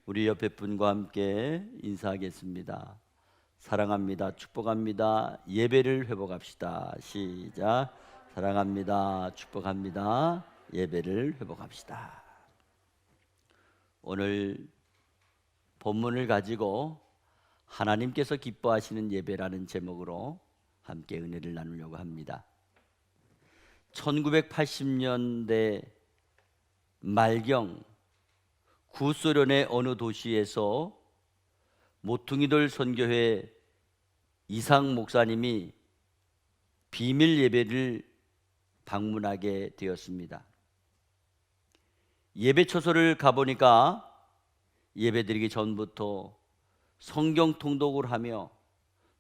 우리 옆에 분과 함께 인사하겠습니다. 사랑합니다. 축복합니다. 예배를 회복합시다. 시작. 사랑합니다. 축복합니다. 예배를 회복합시다. 오늘 본문을 가지고 하나님께서 기뻐하시는 예배라는 제목으로 함께 은혜를 나누려고 합니다. 1980년대 말경 구소련의 어느 도시에서 모퉁이돌 선교회 이상 목사님이 비밀 예배를 방문하게 되었습니다. 예배 처소를 가보니까 예배드리기 전부터 성경 통독을 하며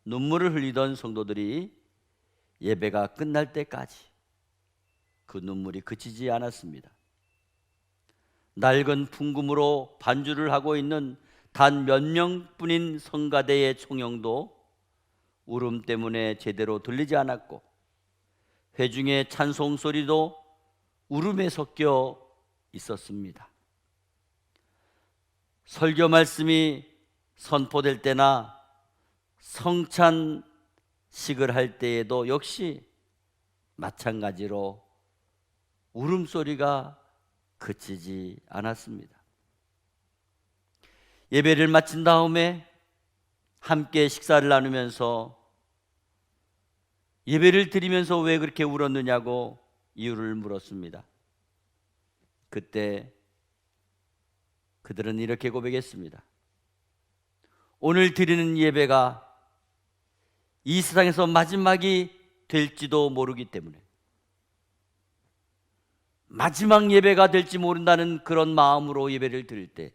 눈물을 흘리던 성도들이 예배가 끝날 때까지 그 눈물이 그치지 않았습니다. 낡은 풍금으로 반주를 하고 있는 단 몇 명뿐인 성가대의 총영도 울음 때문에 제대로 들리지 않았고, 회중의 찬송 소리도 울음에 섞여 있었습니다. 설교 말씀이 선포될 때나 성찬식을 할 때에도 역시 마찬가지로 울음소리가 그치지 않았습니다. 예배를 마친 다음에 함께 식사를 나누면서 예배를 드리면서 왜 그렇게 울었느냐고 이유를 물었습니다. 그때 그들은 이렇게 고백했습니다. 오늘 드리는 예배가 이 세상에서 마지막이 될지도 모르기 때문에, 마지막 예배가 될지 모른다는 그런 마음으로 예배를 드릴 때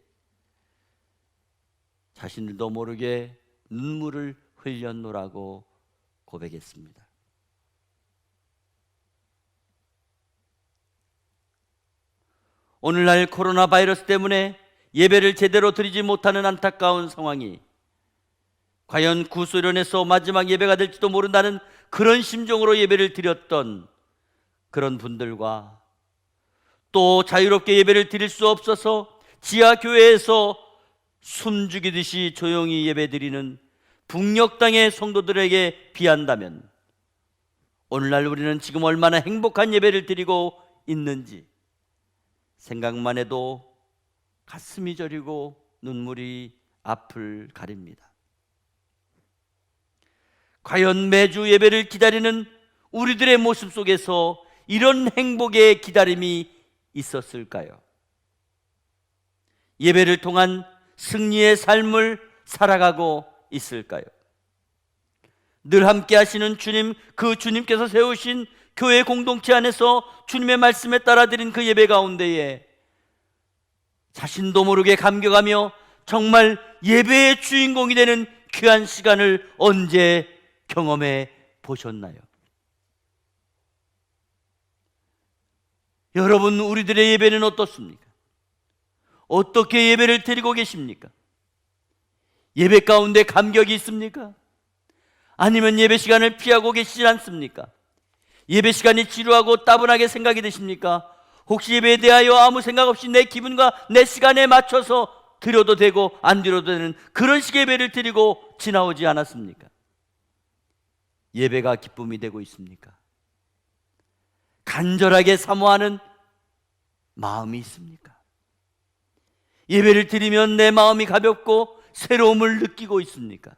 자신들도 모르게 눈물을 흘렸노라고 고백했습니다. 오늘날 코로나 바이러스 때문에 예배를 제대로 드리지 못하는 안타까운 상황이 과연 구소련에서 마지막 예배가 될지도 모른다는 그런 심정으로 예배를 드렸던 그런 분들과, 또 자유롭게 예배를 드릴 수 없어서 지하교회에서 숨죽이듯이 조용히 예배드리는 북녘 땅의 성도들에게 비한다면 오늘날 우리는 지금 얼마나 행복한 예배를 드리고 있는지 생각만 해도 가슴이 저리고 눈물이 앞을 가립니다. 과연 매주 예배를 기다리는 우리들의 모습 속에서 이런 행복의 기다림이 있었을까요? 예배를 통한 승리의 삶을 살아가고 있을까요? 늘 함께 하시는 주님, 그 주님께서 세우신 교회 공동체 안에서 주님의 말씀에 따라 드린 그 예배 가운데에 자신도 모르게 감격하며 정말 예배의 주인공이 되는 귀한 시간을 언제 경험해 보셨나요? 여러분, 우리들의 예배는 어떻습니까? 어떻게 예배를 드리고 계십니까? 예배 가운데 감격이 있습니까? 아니면 예배 시간을 피하고 계시지 않습니까? 예배 시간이 지루하고 따분하게 생각이 드십니까? 혹시 예배에 대하여 아무 생각 없이 내 기분과 내 시간에 맞춰서 드려도 되고 안 드려도 되는 그런 식의 예배를 드리고 지나오지 않았습니까? 예배가 기쁨이 되고 있습니까? 간절하게 사모하는 마음이 있습니까? 예배를 드리면 내 마음이 가볍고 새로움을 느끼고 있습니까?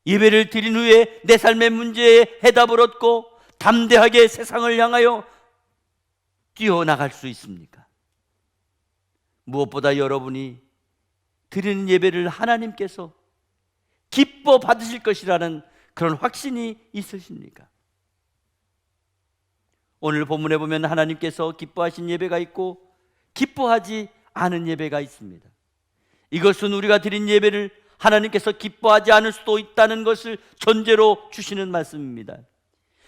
예배를 드린 후에 내 삶의 문제에 해답을 얻고 담대하게 세상을 향하여 뛰어나갈 수 있습니까? 무엇보다 여러분이 드리는 예배를 하나님께서 기뻐 받으실 것이라는 그런 확신이 있으십니까? 오늘 본문에 보면 하나님께서 기뻐하신 예배가 있고 기뻐하지 않은 예배가 있습니다. 이것은 우리가 드린 예배를 하나님께서 기뻐하지 않을 수도 있다는 것을 전제로 주시는 말씀입니다.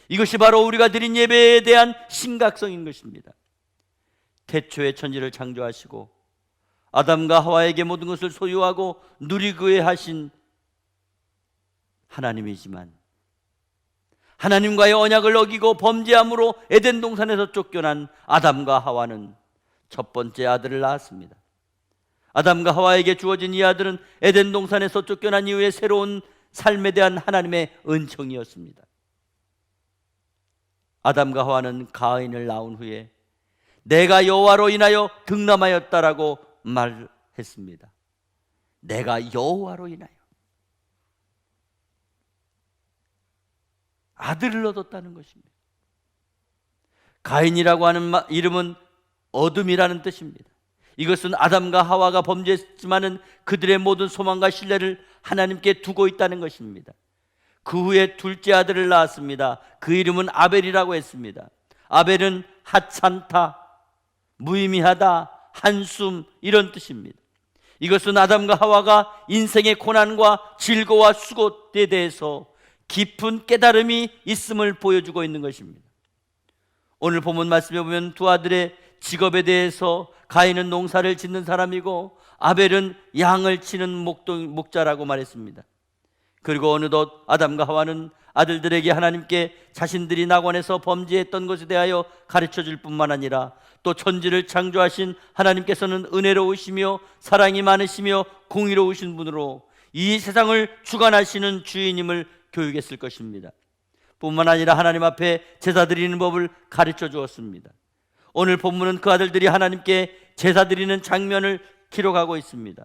이것이 바로 우리가 드린 예배에 대한 심각성인 것입니다. 태초에 천지를 창조하시고 아담과 하와에게 모든 것을 소유하고 누리게 하신 하나님이지만, 하나님과의 언약을 어기고 범죄함으로 에덴 동산에서 쫓겨난 아담과 하와는 첫 번째 아들을 낳았습니다. 아담과 하와에게 주어진 이 아들은 에덴 동산에서 쫓겨난 이후에 새로운 삶에 대한 하나님의 은총이었습니다. 아담과 하와는 가인을 낳은 후에 내가 여호와로 인하여 등남하였다라고 말했습니다. 내가 여호와로 인하여 아들을 얻었다는 것입니다. 가인이라고 하는 이름은 어둠이라는 뜻입니다. 이것은 아담과 하와가 범죄했지만은 그들의 모든 소망과 신뢰를 하나님께 두고 있다는 것입니다. 그 후에 둘째 아들을 낳았습니다. 그 이름은 아벨이라고 했습니다. 아벨은 하찮다, 무의미하다, 한숨 이런 뜻입니다. 이것은 아담과 하와가 인생의 고난과 질고와 수고에 대해서 깊은 깨달음이 있음을 보여주고 있는 것입니다. 오늘 본문 말씀에 보면 두 아들의 직업에 대해서 가인은 농사를 짓는 사람이고 아벨은 양을 치는 목자라고 말했습니다. 그리고 어느덧 아담과 하와는 아들들에게 하나님께 자신들이 낙원에서 범죄했던 것에 대하여 가르쳐 줄 뿐만 아니라 또 천지를 창조하신 하나님께서는 은혜로우시며 사랑이 많으시며 공의로우신 분으로 이 세상을 주관하시는 주인임을 교육했을 것입니다. 뿐만 아니라 하나님 앞에 제사 드리는 법을 가르쳐 주었습니다. 오늘 본문은 그 아들들이 하나님께 제사 드리는 장면을 기록하고 있습니다.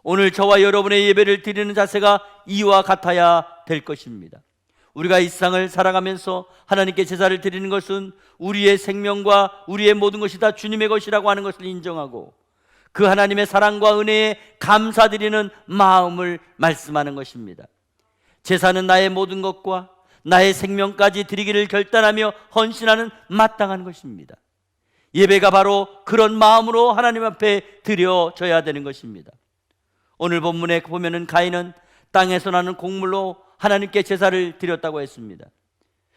오늘 저와 여러분의 예배를 드리는 자세가 이와 같아야 될 것입니다. 우리가 이 세상을 살아가면서 하나님께 제사를 드리는 것은 우리의 생명과 우리의 모든 것이 다 주님의 것이라고 하는 것을 인정하고 그 하나님의 사랑과 은혜에 감사드리는 마음을 말씀하는 것입니다. 제사는 나의 모든 것과 나의 생명까지 드리기를 결단하며 헌신하는 마땅한 것입니다. 예배가 바로 그런 마음으로 하나님 앞에 드려져야 되는 것입니다. 오늘 본문에 보면은 가인은 땅에서 나는 곡물로 하나님께 제사를 드렸다고 했습니다.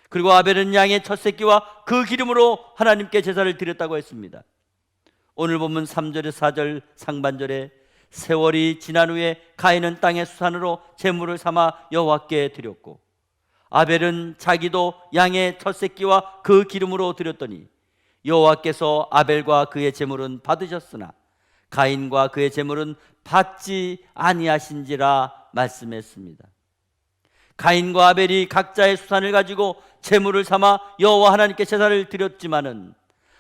그리고 아벨은 양의 첫 새끼와 그 기름으로 하나님께 제사를 드렸다고 했습니다. 오늘 본문 3절에 4절 상반절에 세월이 지난 후에 가인은 땅의 수산으로 제물을 삼아 여호와께 드렸고 아벨은 자기도 양의 첫 새끼와 그 기름으로 드렸더니 여호와께서 아벨과 그의 제물은 받으셨으나 가인과 그의 제물은 받지 아니하신지라 말씀했습니다. 가인과 아벨이 각자의 수산을 가지고 제물을 삼아 여호와 하나님께 제사를 드렸지만은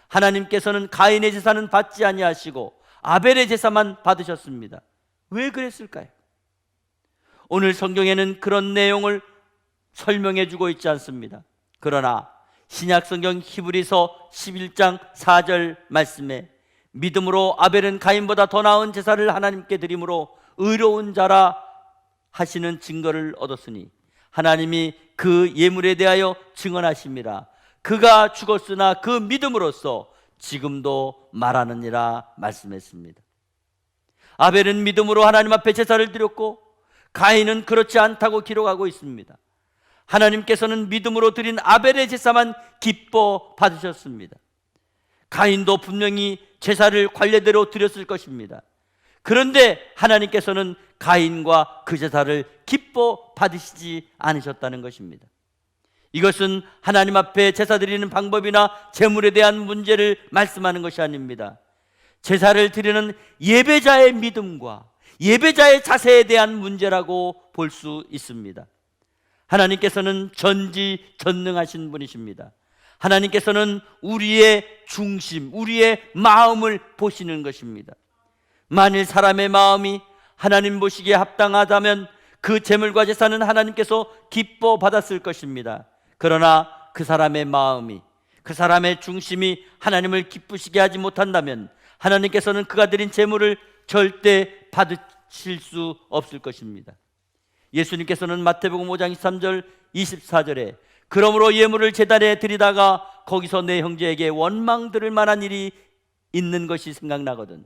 하나님께서는 가인의 제사는 받지 아니하시고 아벨의 제사만 받으셨습니다. 왜 그랬을까요? 오늘 성경에는 그런 내용을 설명해 주고 있지 않습니다. 그러나 신약성경 히브리서 11장 4절 말씀에 믿음으로 아벨은 가인보다 더 나은 제사를 하나님께 드림으로 의로운 자라 하시는 증거를 얻었으니 하나님이 그 예물에 대하여 증언하심이라. 그가 죽었으나 그 믿음으로써 지금도 말하느니라 말씀했습니다. 아벨은 믿음으로 하나님 앞에 제사를 드렸고 가인은 그렇지 않다고 기록하고 있습니다. 하나님께서는 믿음으로 드린 아벨의 제사만 기뻐 받으셨습니다. 가인도 분명히 제사를 관례대로 드렸을 것입니다. 그런데 하나님께서는 가인과 그 제사를 기뻐 받으시지 않으셨다는 것입니다. 이것은 하나님 앞에 제사 드리는 방법이나 제물에 대한 문제를 말씀하는 것이 아닙니다. 제사를 드리는 예배자의 믿음과 예배자의 자세에 대한 문제라고 볼 수 있습니다. 하나님께서는 전지전능하신 분이십니다. 하나님께서는 우리의 중심, 우리의 마음을 보시는 것입니다. 만일 사람의 마음이 하나님 보시기에 합당하다면 그 제물과 제사는 하나님께서 기뻐 받았을 것입니다. 그러나 그 사람의 마음이, 그 사람의 중심이 하나님을 기쁘시게 하지 못한다면 하나님께서는 그가 드린 제물을 절대 받으실 수 없을 것입니다. 예수님께서는 마태복음 5장 23절 24절에 그러므로 예물을 제단에 드리다가 거기서 내 형제에게 원망 들을 만한 일이 있는 것이 생각나거든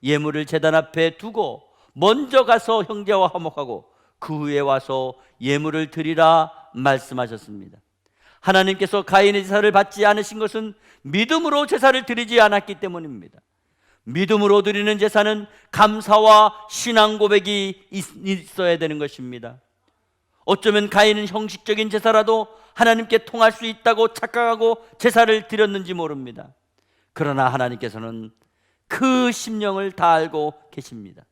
예물을 제단 앞에 두고 먼저 가서 형제와 화목하고 그 후에 와서 예물을 드리라 말씀하셨습니다. 하나님께서 가인의 제사를 받지 않으신 것은 믿음으로 제사를 드리지 않았기 때문입니다. 믿음으로 드리는 제사는 감사와 신앙 고백이 있어야 되는 것입니다. 어쩌면 가인은 형식적인 제사라도 하나님께 통할 수 있다고 착각하고 제사를 드렸는지 모릅니다. 그러나 하나님께서는 그 심령을 다 알고 계십니다.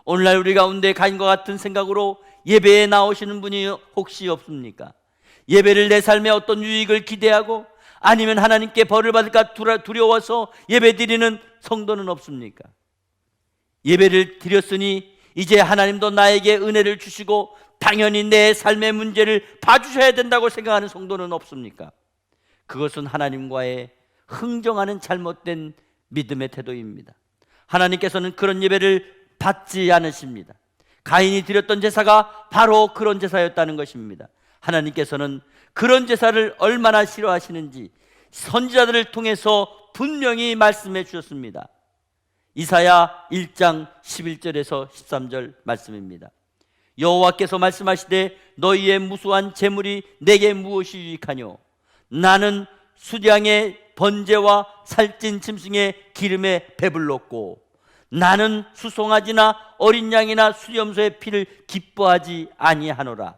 오늘날 우리 가운데 가인과 같은 생각으로 예배에 나오시는 분이 혹시 없습니까? 예배를 내 삶에 어떤 유익을 기대하고 아니면 하나님께 벌을 받을까 두려워서 예배 드리는 성도는 없습니까? 예배를 드렸으니 이제 하나님도 나에게 은혜를 주시고 당연히 내 삶의 문제를 봐주셔야 된다고 생각하는 성도는 없습니까? 그것은 하나님과의 흥정하는 잘못된 믿음의 태도입니다. 하나님께서는 그런 예배를 받지 않으십니다. 가인이 드렸던 제사가 바로 그런 제사였다는 것입니다. 하나님께서는 그런 제사를 얼마나 싫어하시는지 선지자들을 통해서 분명히 말씀해 주셨습니다. 이사야 1장 11절에서 13절 말씀입니다. 여호와께서 말씀하시되 너희의 무수한 재물이 내게 무엇이 유익하뇨? 나는 수량의 번제와 살찐 짐승의 기름에 배불렀고 나는 수송아지나 어린 양이나 수염소의 피를 기뻐하지 아니하노라.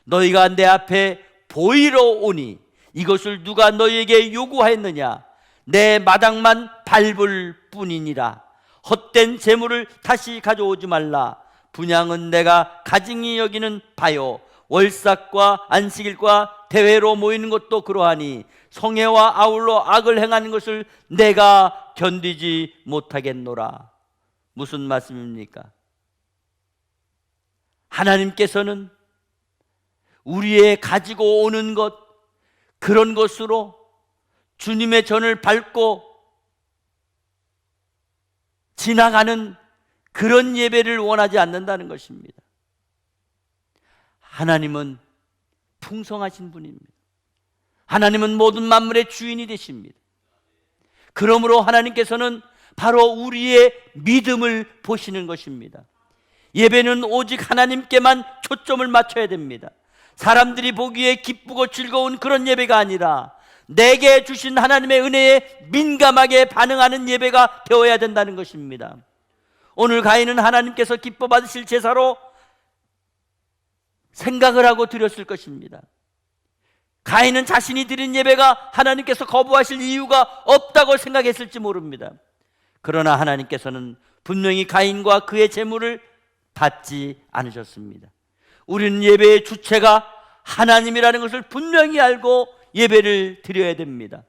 너희가 내 앞에 보이러 오니 이것을 누가 너희에게 요구하였느냐? 내 마당만 밟을 뿐이니라. 헛된 재물을 다시 가져오지 말라. 분향은 내가 가증히 여기는 바요. 월삭과 안식일과 대회로 모이는 것도 그러하니 성회와 아울러 악을 행하는 것을 내가 견디지 못하겠노라. 무슨 말씀입니까? 하나님께서는 우리의 가지고 오는 것, 그런 것으로 주님의 전을 밟고 지나가는 그런 예배를 원하지 않는다는 것입니다. 하나님은 풍성하신 분입니다. 하나님은 모든 만물의 주인이 되십니다. 그러므로 하나님께서는 바로 우리의 믿음을 보시는 것입니다. 예배는 오직 하나님께만 초점을 맞춰야 됩니다. 사람들이 보기에 기쁘고 즐거운 그런 예배가 아니라 내게 주신 하나님의 은혜에 민감하게 반응하는 예배가 되어야 된다는 것입니다. 오늘 가인은 하나님께서 기뻐 받으실 제사로 생각을 하고 드렸을 것입니다. 가인은 자신이 드린 예배가 하나님께서 거부하실 이유가 없다고 생각했을지 모릅니다. 그러나 하나님께서는 분명히 가인과 그의 제물을 받지 않으셨습니다. 우리는 예배의 주체가 하나님이라는 것을 분명히 알고 예배를 드려야 됩니다.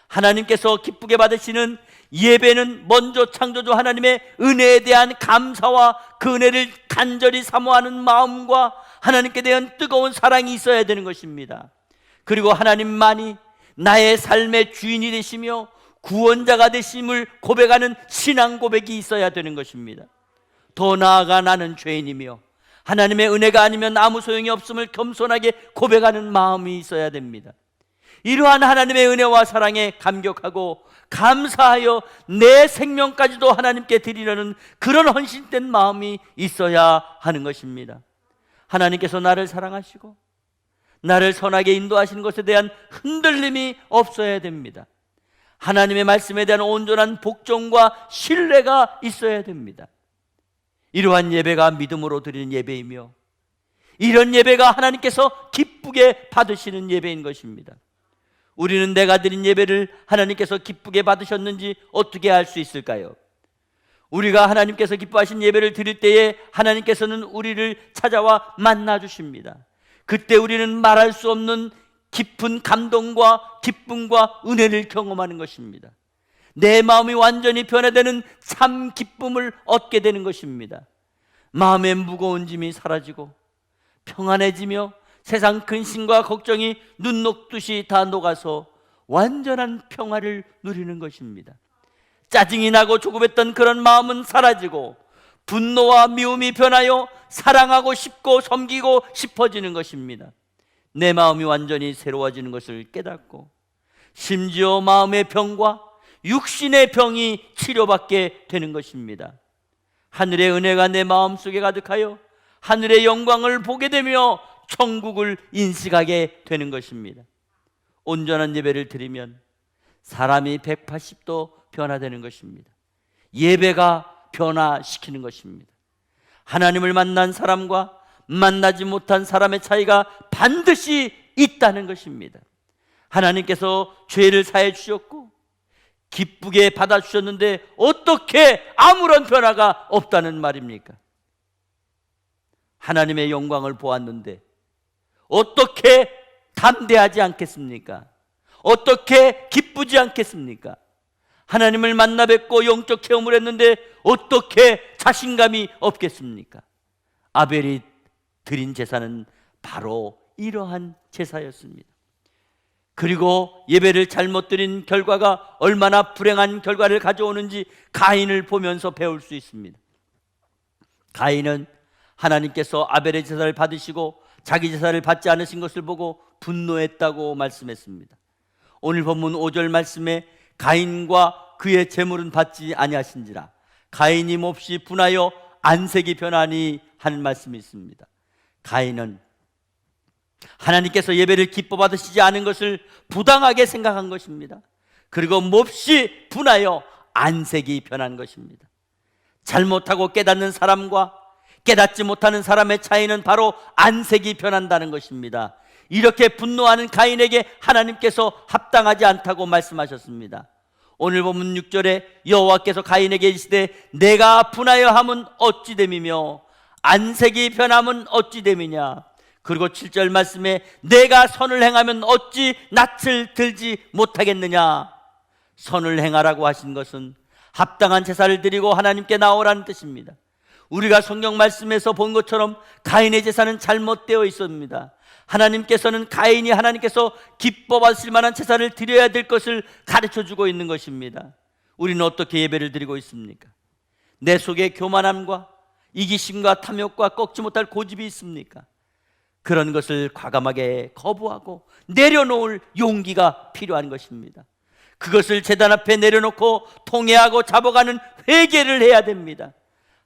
하나님께서 기쁘게 받으시는 예배는 먼저 창조주 하나님의 은혜에 대한 감사와 그 은혜를 간절히 사모하는 마음과 하나님께 대한 뜨거운 사랑이 있어야 되는 것입니다. 그리고 하나님만이 나의 삶의 주인이 되시며 구원자가 되심을 고백하는 신앙 고백이 있어야 되는 것입니다. 더 나아가 나는 죄인이며 하나님의 은혜가 아니면 아무 소용이 없음을 겸손하게 고백하는 마음이 있어야 됩니다. 이러한 하나님의 은혜와 사랑에 감격하고 감사하여 내 생명까지도 하나님께 드리려는 그런 헌신된 마음이 있어야 하는 것입니다. 하나님께서 나를 사랑하시고 나를 선하게 인도하시는 것에 대한 흔들림이 없어야 됩니다. 하나님의 말씀에 대한 온전한 복종과 신뢰가 있어야 됩니다. 이러한 예배가 믿음으로 드리는 예배이며 이런 예배가 하나님께서 기쁘게 받으시는 예배인 것입니다. 우리는 내가 드린 예배를 하나님께서 기쁘게 받으셨는지 어떻게 알 수 있을까요? 우리가 하나님께서 기뻐하신 예배를 드릴 때에 하나님께서는 우리를 찾아와 만나 주십니다. 그때 우리는 말할 수 없는 깊은 감동과 기쁨과 은혜를 경험하는 것입니다. 내 마음이 완전히 변화되는 참 기쁨을 얻게 되는 것입니다. 마음의 무거운 짐이 사라지고 평안해지며 세상 근심과 걱정이 눈 녹듯이 다 녹아서 완전한 평화를 누리는 것입니다. 짜증이 나고 조급했던 그런 마음은 사라지고 분노와 미움이 변하여 사랑하고 싶고 섬기고 싶어지는 것입니다. 내 마음이 완전히 새로워지는 것을 깨닫고 심지어 마음의 병과 육신의 병이 치료받게 되는 것입니다. 하늘의 은혜가 내 마음속에 가득하여 하늘의 영광을 보게 되며 천국을 인식하게 되는 것입니다. 온전한 예배를 드리면 사람이 180도 변화되는 것입니다. 예배가 변화시키는 것입니다. 하나님을 만난 사람과 만나지 못한 사람의 차이가 반드시 있다는 것입니다. 하나님께서 죄를 사해 주셨고 기쁘게 받아주셨는데 어떻게 아무런 변화가 없다는 말입니까? 하나님의 영광을 보았는데 어떻게 담대하지 않겠습니까? 어떻게 기쁘지 않겠습니까? 하나님을 만나 뵙고 영적 체험을 했는데 어떻게 자신감이 없겠습니까? 아벨이 드린 제사는 바로 이러한 제사였습니다. 그리고 예배를 잘못 드린 결과가 얼마나 불행한 결과를 가져오는지 가인을 보면서 배울 수 있습니다. 가인은 하나님께서 아벨의 제사를 받으시고 자기 제사를 받지 않으신 것을 보고 분노했다고 말씀했습니다. 오늘 본문 5절 말씀에 가인과 그의 제물은 받지 아니하신지라 가인이 몹시 분하여 안색이 변하니 하는 말씀이 있습니다. 가인은 하나님께서 예배를 기뻐 받으시지 않은 것을 부당하게 생각한 것입니다. 그리고 몹시 분하여 안색이 변한 것입니다. 잘못하고 깨닫는 사람과 깨닫지 못하는 사람의 차이는 바로 안색이 변한다는 것입니다. 이렇게 분노하는 가인에게 하나님께서 합당하지 않다고 말씀하셨습니다. 오늘 본문 6절에 여호와께서 가인에게 이르시되 내가 분하여 함은 어찌 됨이며 안색이 변함은 어찌 됨이냐. 그리고 7절 말씀에 내가 선을 행하면 어찌 낯을 들지 못하겠느냐. 선을 행하라고 하신 것은 합당한 제사를 드리고 하나님께 나오라는 뜻입니다. 우리가 성경 말씀에서 본 것처럼 가인의 제사는 잘못되어 있습니다. 하나님께서는 가인이 하나님께서 기뻐 받으실 만한 제사를 드려야 될 것을 가르쳐주고 있는 것입니다. 우리는 어떻게 예배를 드리고 있습니까? 내 속에 교만함과 이기심과 탐욕과 꺾지 못할 고집이 있습니까? 그런 것을 과감하게 거부하고 내려놓을 용기가 필요한 것입니다. 그것을 제단 앞에 내려놓고 통회하고 잡아가는 회개를 해야 됩니다.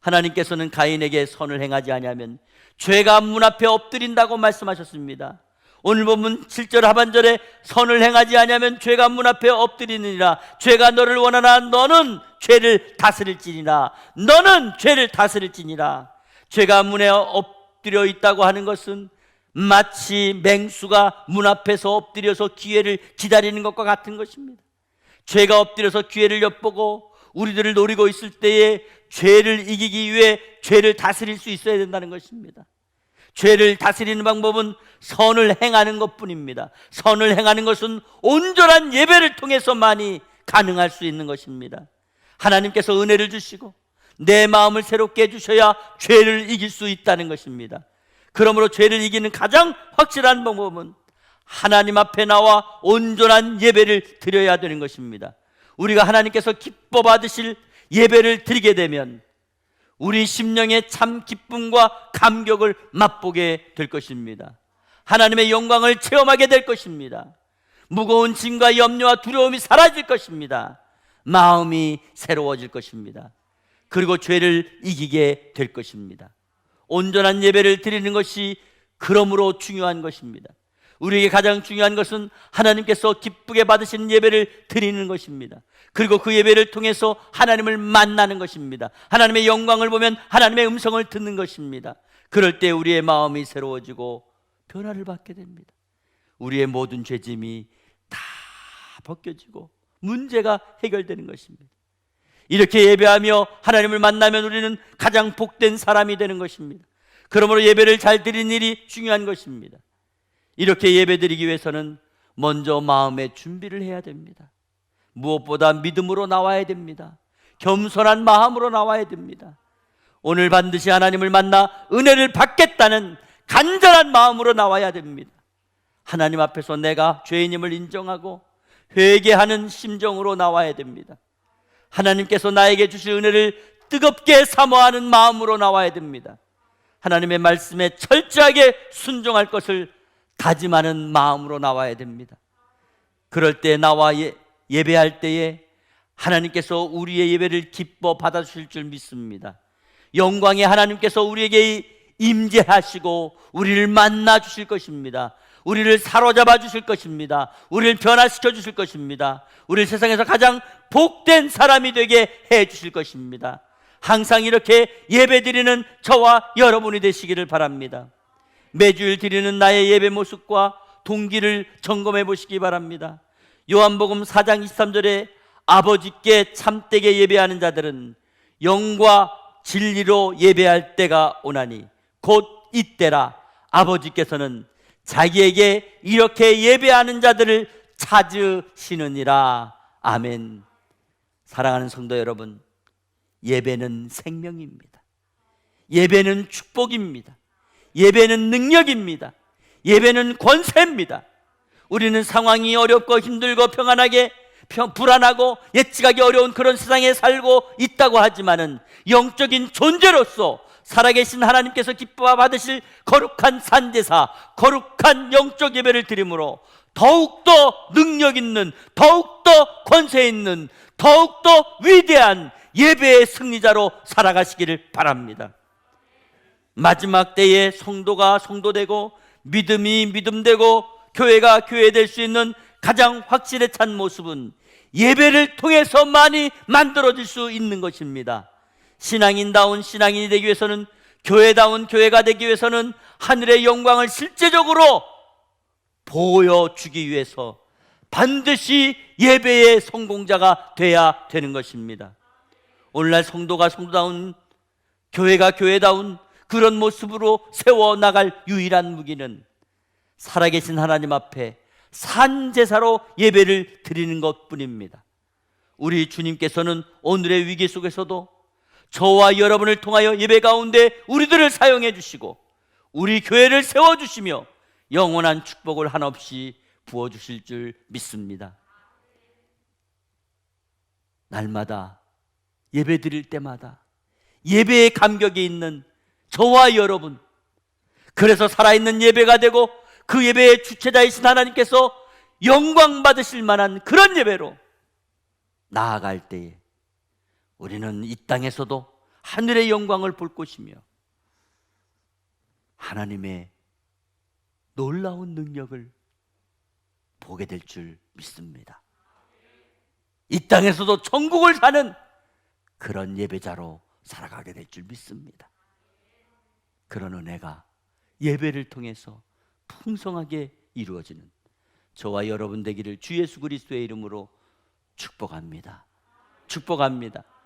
하나님께서는 가인에게 선을 행하지 아니하면 죄가 문 앞에 엎드린다고 말씀하셨습니다. 오늘 본문 7절 하반절에 선을 행하지 아니하면 죄가 문 앞에 엎드리느니라. 죄가 너를 원하나 너는 죄를 다스릴지니라. 너는 죄를 다스릴지니라. 죄가 문에 엎드려 있다고 하는 것은 마치 맹수가 문 앞에서 엎드려서 기회를 기다리는 것과 같은 것입니다. 죄가 엎드려서 기회를 엿보고 우리들을 노리고 있을 때에 죄를 이기기 위해 죄를 다스릴 수 있어야 된다는 것입니다. 죄를 다스리는 방법은 선을 행하는 것뿐입니다. 선을 행하는 것은 온전한 예배를 통해서만이 가능할 수 있는 것입니다. 하나님께서 은혜를 주시고 내 마음을 새롭게 해주셔야 죄를 이길 수 있다는 것입니다. 그러므로 죄를 이기는 가장 확실한 방법은 하나님 앞에 나와 온전한 예배를 드려야 되는 것입니다. 우리가 하나님께서 기뻐 받으실 예배를 드리게 되면 우리 심령의 참 기쁨과 감격을 맛보게 될 것입니다. 하나님의 영광을 체험하게 될 것입니다. 무거운 짐과 염려와 두려움이 사라질 것입니다. 마음이 새로워질 것입니다. 그리고 죄를 이기게 될 것입니다. 온전한 예배를 드리는 것이 그러므로 중요한 것입니다. 우리에게 가장 중요한 것은 하나님께서 기쁘게 받으시는 예배를 드리는 것입니다. 그리고 그 예배를 통해서 하나님을 만나는 것입니다. 하나님의 영광을 보면 하나님의 음성을 듣는 것입니다. 그럴 때 우리의 마음이 새로워지고 변화를 받게 됩니다. 우리의 모든 죄짐이 다 벗겨지고 문제가 해결되는 것입니다. 이렇게 예배하며 하나님을 만나면 우리는 가장 복된 사람이 되는 것입니다. 그러므로 예배를 잘 드리는 일이 중요한 것입니다. 이렇게 예배드리기 위해서는 먼저 마음의 준비를 해야 됩니다. 무엇보다 믿음으로 나와야 됩니다. 겸손한 마음으로 나와야 됩니다. 오늘 반드시 하나님을 만나 은혜를 받겠다는 간절한 마음으로 나와야 됩니다. 하나님 앞에서 내가 죄인임을 인정하고 회개하는 심정으로 나와야 됩니다. 하나님께서 나에게 주실 은혜를 뜨겁게 사모하는 마음으로 나와야 됩니다. 하나님의 말씀에 철저하게 순종할 것을 다짐하는 마음으로 나와야 됩니다. 그럴 때 나와 예배할 때에 하나님께서 우리의 예배를 기뻐 받아주실 줄 믿습니다. 영광의 하나님께서 우리에게 임재하시고 우리를 만나 주실 것입니다. 우리를 사로잡아 주실 것입니다. 우리를 변화시켜 주실 것입니다. 우리를 세상에서 가장 복된 사람이 되게 해 주실 것입니다. 항상 이렇게 예배드리는 저와 여러분이 되시기를 바랍니다. 매주일 드리는 나의 예배 모습과 동기를 점검해 보시기 바랍니다. 요한복음 4장 23절에 아버지께 참되게 예배하는 자들은 영과 진리로 예배할 때가 오나니 곧 이때라. 아버지께서는 자기에게 이렇게 예배하는 자들을 찾으시느니라. 아멘. 사랑하는 성도 여러분, 예배는 생명입니다. 예배는 축복입니다. 예배는 능력입니다. 예배는 권세입니다. 우리는 상황이 어렵고 힘들고 평안하게 불안하고 예측하기 어려운 그런 세상에 살고 있다고 하지만은 영적인 존재로서 살아계신 하나님께서 기뻐 받으실 거룩한 산제사, 거룩한 영적 예배를 드림으로 더욱더 능력 있는, 더욱더 권세 있는, 더욱더 위대한 예배의 승리자로 살아가시기를 바랍니다. 마지막 때에 성도가 성도되고 믿음이 믿음되고 교회가 교회될 수 있는 가장 확실에 찬 모습은 예배를 통해서만이 만들어질 수 있는 것입니다. 신앙인다운 신앙인이 되기 위해서는, 교회다운 교회가 되기 위해서는 하늘의 영광을 실제적으로 보여주기 위해서 반드시 예배의 성공자가 돼야 되는 것입니다. 오늘날 성도가 성도다운, 교회가 교회다운 그런 모습으로 세워나갈 유일한 무기는 살아계신 하나님 앞에 산제사로 예배를 드리는 것뿐입니다. 우리 주님께서는 오늘의 위기 속에서도 저와 여러분을 통하여 예배 가운데 우리들을 사용해 주시고 우리 교회를 세워주시며 영원한 축복을 한없이 부어주실 줄 믿습니다. 날마다 예배 드릴 때마다 예배의 감격이 있는 저와 여러분, 그래서 살아있는 예배가 되고 그 예배의 주체자이신 하나님께서 영광 받으실 만한 그런 예배로 나아갈 때에 우리는 이 땅에서도 하늘의 영광을 볼 것이며 하나님의 놀라운 능력을 보게 될 줄 믿습니다. 이 땅에서도 천국을 사는 그런 예배자로 살아가게 될 줄 믿습니다. 그런 은혜가 예배를 통해서 풍성하게 이루어지는 저와 여러분 되기를 주 예수 그리스도의 이름으로 축복합니다. 축복합니다.